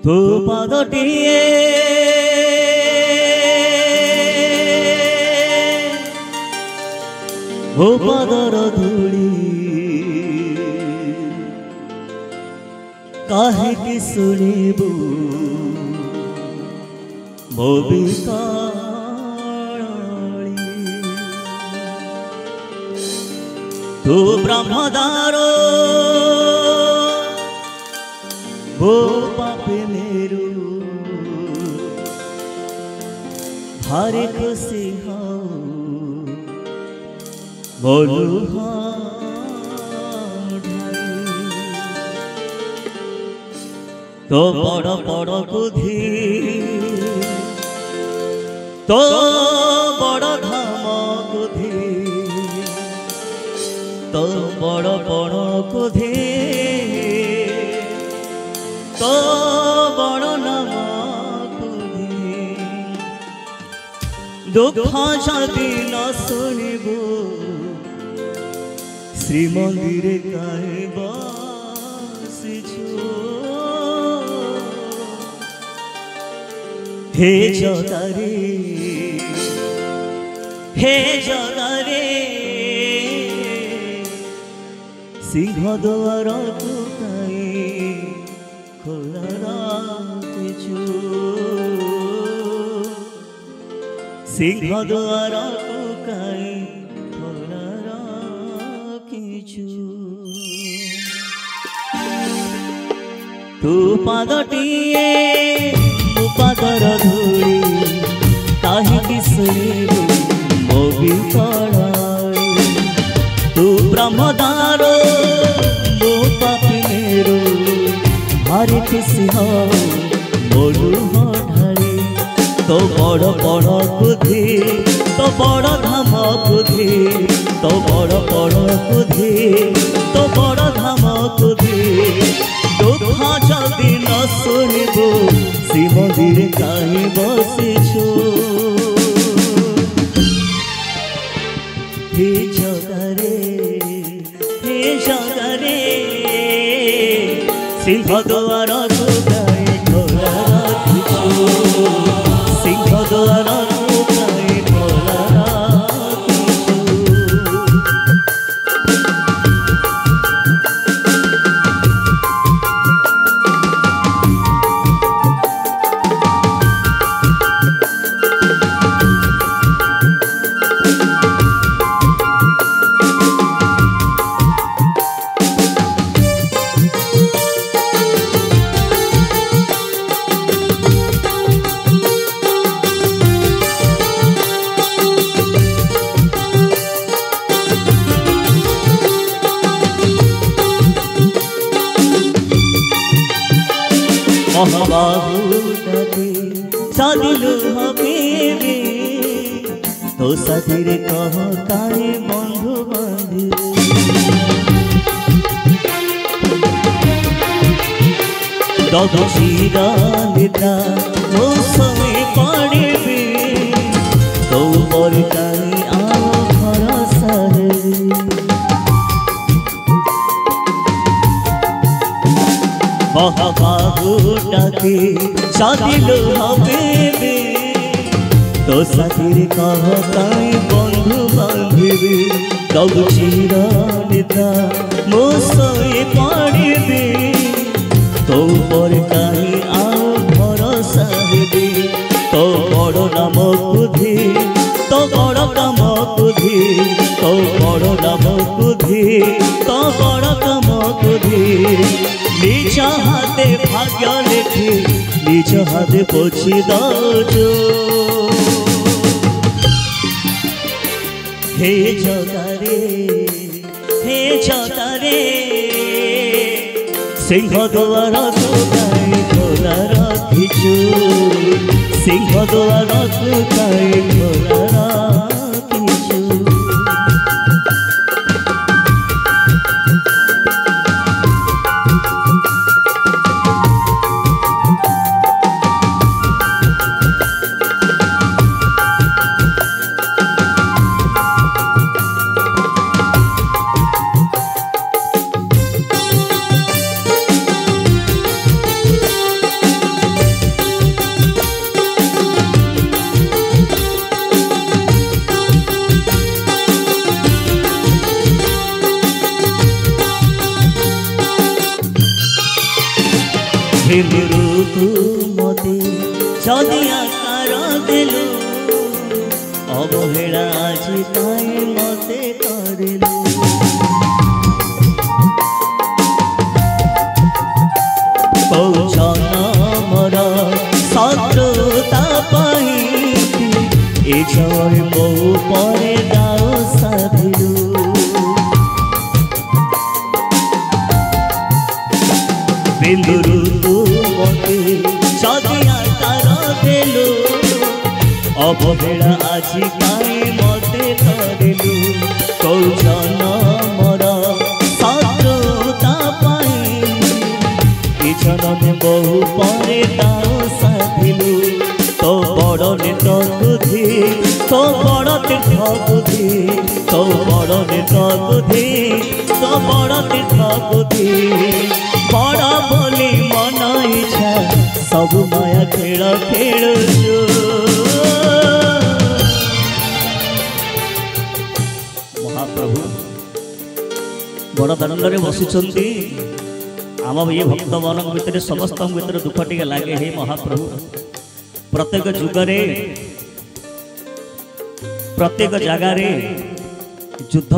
ତୋ ପାଦଟିଏ ମୋ ପାଦର ଧୂଳି କାହିଁକି ଶୁଣିବୁ ମୋ ବିକଳୀ ତୁ ବ୍ରହ୍ମଦାର वो पापे मेरो भारे खुशी हो बोलू तो बड़ बड़ बुद्धि तो बड़ धाम बुद्धि तो बड़ बड़ बुद्धि तो बड़ नाम दुख जदि न शुणबू श्रीमंदिर काहे बसिछु हे जगारे सिंह द्वार खोला राखिछु सिंह द्वार खोला राखिछु तू पादटिए मो पादर धूली काहिंकी शुणिबु मो विकळी तू ब्रह्मदार मो पापी मेरो भारी खुशी हो बोलू ढाली तो बड़ बड़ बुद्धि तो बड़ धाम बुद्धि तो बड़ बड़ बुद्धि तो बड़ धाम बुद्धि दुख जदि न शुणबू श्रीमंदिर काहे बसिछु हे जगारे सिंह द्वार खोला राखिछु सिंह द्वार खोला राखिछु महाबाहुटाते सादिलु हबीबी तो साथीर कह काहे बंधु बांधी दक्षिणा नेता तो समय पड़बी तो बरकाई आओ भरोसा महाबाहुटाके सादिलु हबीबी तो साथीर कह काहे बंधु बांधिबी दक्षिणा नेता मो सई पड़बी तो बरकाई आओ भरोसा हेबी तो बड़ नाम बुद्धि तो बड़ काम बुद्धि तो बड़ नाम बुद्धि तो बड़ काम बुद्धि निज हाथे भाग्य लेखी निज हाथे पोछि दौजो हे जगारे सिंह द्वार खोला राखिछु सिंह द्वार खोला राखिछु प्रेमरू तू मते जदि आकार देलु अवहेला आज काहे मते करिलु कौन मोर शत्रुता पाई ए जय मो परे गाओ साधिलु प्रेमरू तू मते जदि आकार देलु अवहेला आज काहे मते करिलु कौन मोर शत्रुता पाई जनमे बहु परे ताओ साधिलु तो बड़ नेत बुद्धि तो बड़ तीर्थ बुद्धि तो बड़ नेत बुद्धि तो बड़ तीर्थ बुद्धि बड़ बोली मन इच्छा सब माया खेल खेलुछु महाप्रभु बड़ दानंदरे बसिचंती आम ये भक्त मान भितर समस्त भितर दुख टे लगे हे महाप्रभु प्रत्येक जुगरे प्रत्येक जगार युद्ध न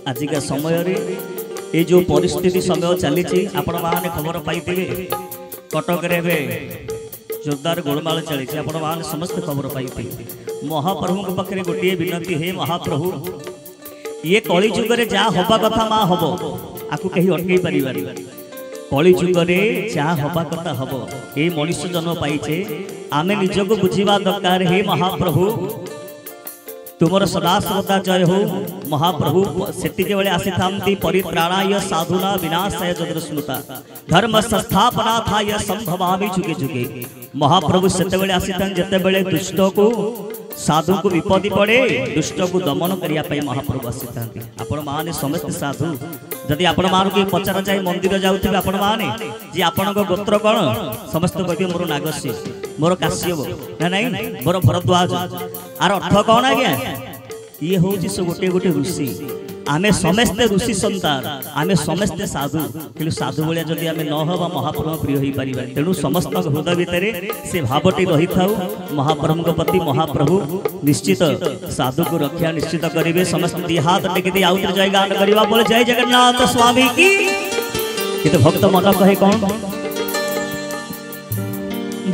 आजिका समय ये जो परिस्थिति समय चली आपण मैंने खबर पाई कटक जोरदार गोलमाल चली आपण मैंने समस्त खबर पाई महाप्रभु पाखे गोटे विनती हे महाप्रभु ये कली जुगरे जहाँ हवा कथा माँ हम आपको कहीं अटकई पारि कली जुगरे जहाँ हवा कथा हम ये मनुष्य जन्म पाइचे आमे निजको बुझा दरकार हे महाप्रभु तुमर सदा श्रद्धा जय हो महाप्रभु सेति बेले आसी थांती परित्राणाय साधुना विनाशाय जगर स्मृता धर्म संस्थापना था यह संभवामि जुगे जुगे महाप्रभु सेते बेले आसी थां जते बेले दुष्ट को साधु को विपत्ति पड़े दुष्ट को दमन करने महाप्रभु आसी थांती आपण माने समस्त साधु जदि आपण मान के पचार जाए मंदिर जाउथिबे आपण माने जे आपण को गोत्र कोन समस्त कहबे मोर नागस्य मोर काश्यप ना नहीं मोर भरद्वाज आर अर्थ कौन आ गया ये हूँ गोटे गोटे ऋषि आमे समस्ते ऋषि संतान आमे समस्ते साधु कि साधु भाया जदि आमे न हवा महाप्रभु प्रिय हो पार तेणु समस्त हृदय भितर से भावटी रही था महाप्रभु प्रति महाप्रभु निश्चित साधु को रक्षा निश्चित करेंगे समस्त दी हाथ टेक आउ जय गान करवा बोले जय जगन्नाथ स्वामी की कि भक्त मन कहे कौन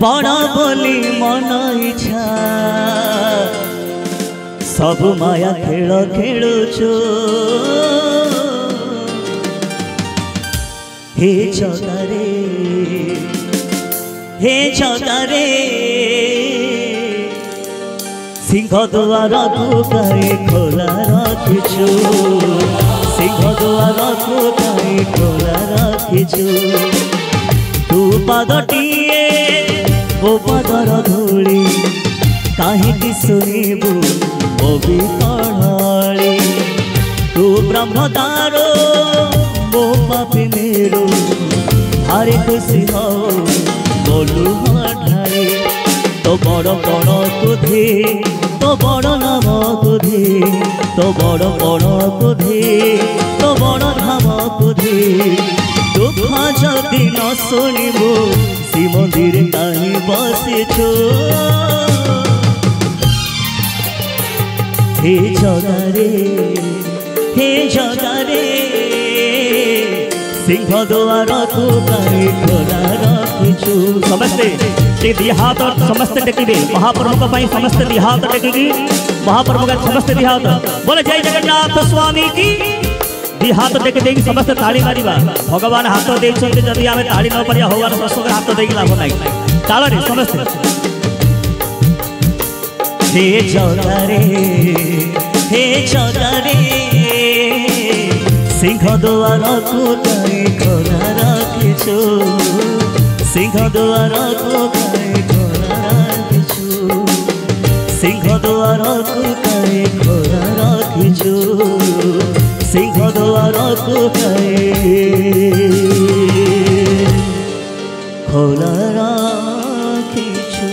बड़ा बोली मन इच्छा सब माया खेल खेलुछु हे जगारे सिंह द्वार को कहे खोला रखिछु सिंह द्वार को कहे खोला रखिछु तू पादटिए ओ पादर धूली कहीं शुणबू मोबी कणाली तू ब्रह्मदारो मो पापी मेरो भारी खुशी हो बोलू ढाली तो बड़ बड़ कुधे तो बड़ नाम कुधे तो बड़ बड़ कुधे तो बड़ नाम कुधे दुख जदि न शुणबू श्री मंदिर कहीं बसिछु हे जगारे सिंह द्वार को कहीं खोला रखिछु समस्ते दी हाथ समस्ते टेकिबे महाप्रभु का समस्ते दी हाथ टेकिकी महाप्रभु का समस्ते दी हाथ बोले जय जगन्नाथ स्वामी की दी हाथ टेक देकी समस्ते ताली मारिबा भगवान हाथ देइछन्ते जदि आमे ताली न परिया होवार प्रसंग हाथ देकी लाभ नाही तालरे समस्ते हे जगारे सिंह द्वार को कहीं खोला रखिछु सिंह द्वार को कहीं खोला रखिछु सिंह द्वार को कहीं खोला रखिछु सिंह द्वार को कहीं खोला रखिछु।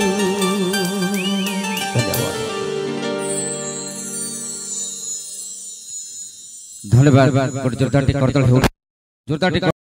धन्यवाद। जोरदार